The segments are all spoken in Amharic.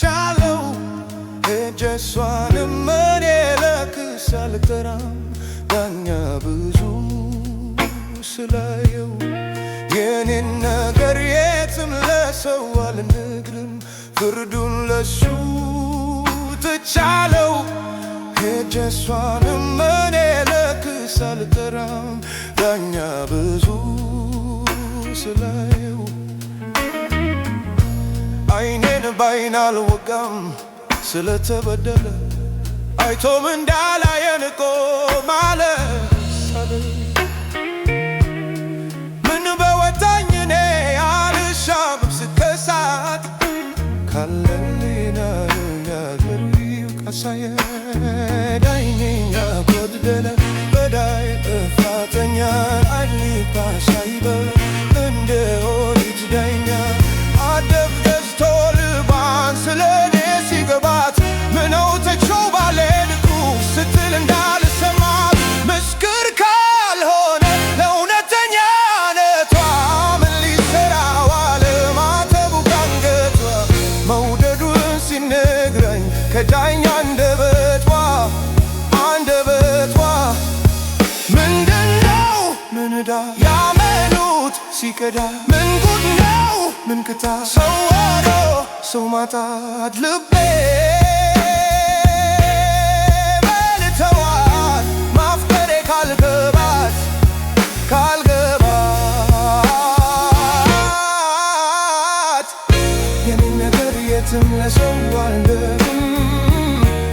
ትቻለው እጀሷንም እኔ ለክስ አልጠራም ዳኛ ብዙ ስላየው የኔን ነገር የትም ለሰው አልነግርም ፍርዱን ለሱ ትቻለው እጀሷንም እኔ ለክስ አልጠራም ዳኛ ብዙ ስላየው አይኔን ባይን አልወጋም ስለተበደለ አይቶም እንዳላየን ቆም አለ ምን በወጣኝ እኔ አልሻም ስከሳት ካለሌና ያገር ካሳየ ዳይኔኛ ጎደለ በዳይ ጥፋተኛ አሊባ ሳይበል እንደ ኦሪት ዳኛ አደብ ገዝቶ ልባን ስለኔ ሲገባት ምነው ተቸው ባለድቁ ስትል እንዳልሰማት ምስክር ካልሆነ ለእውነተኛነቷ ምን ሊሰራ ዋለ ማተቡ ካንገቷ መውደዱን ሲነግረኝ ከዳኛ አንደበቷ ምንድነው ምን ዕዳ ያመኑት ሲከዳ ምን ጉድ ነው ምን ክታ ሰው ወዶ ሰው ማጣት ልቤ በልተዋት ማፍቀሬ ካልገባት የኔን ነገር የትም ለሰው አልነግርም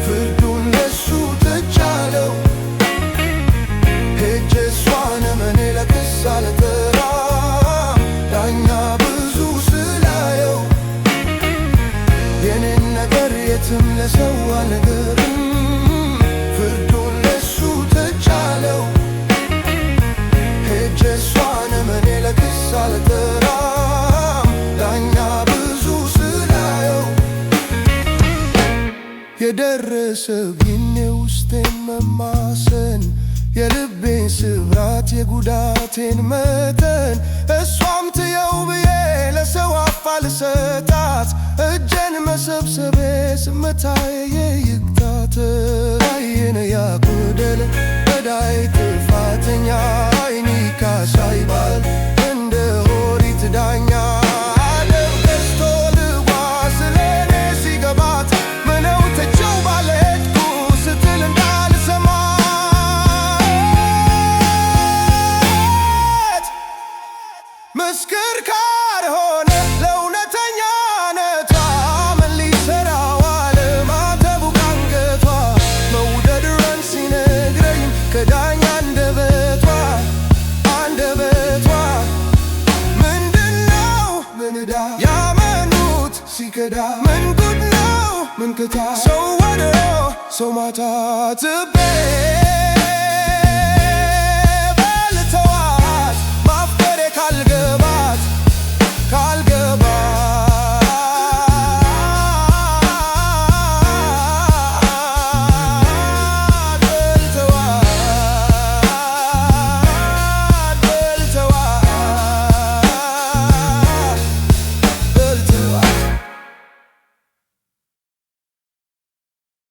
ፍርዱን ለሱ ትቻለው ሄጄ እሷንም እኔ ለክስ አልጠራም ዳኛ ብዙ ስላየው የኔን ነገር የትም ለሰው አልነግርም ፍርዱን ለሱ ትቻለው ሄጄ እሷንም እኔ ለክስ አልጠራም ዳኛ ብዙ ስላየው የደረሰብኝ ውስጤን መማሰን የልቤን ስብራት የጉዳቴን መጠን እሷም ትየው ብዬ ለሰው አፍ አልሰጣት እጄን መሰብሰቤ ስመታዬ ይግታት አይን ያጎደለ በዳይ ጥፋተኛ አይኒ ካሳ ይባል እንደ ኦሪት ዳኛ አደብ ገዝቶ ልቧ ስለኔ ሲገባት ምነው ተቸው ባለድኩ ስትል ምስክር ካልሆነ ለእውነተኛነቷ ምን ሊሰራ ዋለ ማተቡ ካንገቷ መውደድን ሲነግረኝ ከዳኛ አንደበቷ ምንድነው ምን ዕዳ ያመኑት ሲከዳ ምን ጉድ ነው ምን ክታ ሰው ወዶ ሰው ማጣት ልቤ